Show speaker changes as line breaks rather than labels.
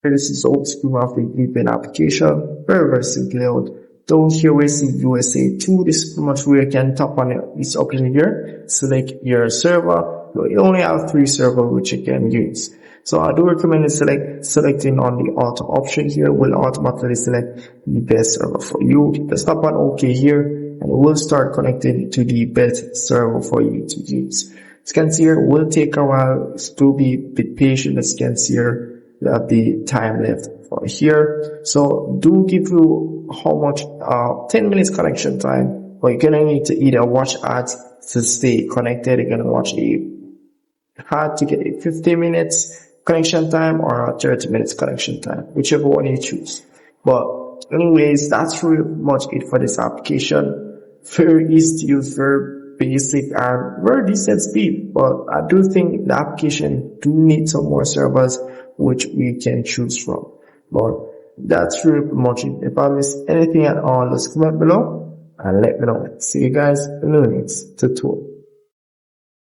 This is old school of the VPN application. Very, very simple layout. Down here we see USA 2. This is pretty much where you can tap on it. It's opening here. Select your server. You only have 3 servers which you can use. So I do recommend selecting on the auto option here will automatically select the best server for you. Just tap on OK here and it will start connecting to the best server for you to use. As you can see here, it will take a while, so be a bit patient. As you can see here, you have the time left for here. So do give you how much 10 minutes connection time, but you're gonna need to either watch ads to stay connected. You're gonna watch ad to get a 15 minutes connection time or a 30 minutes connection time, whichever one you choose. But anyways, that's pretty much it for this application. Very easy to use, very basic and very decent speed, but I do think the application do need some more servers which we can choose from. But that's really much it. If I missed anything at all, just comment below and let me know. See you guys in the next tutorial.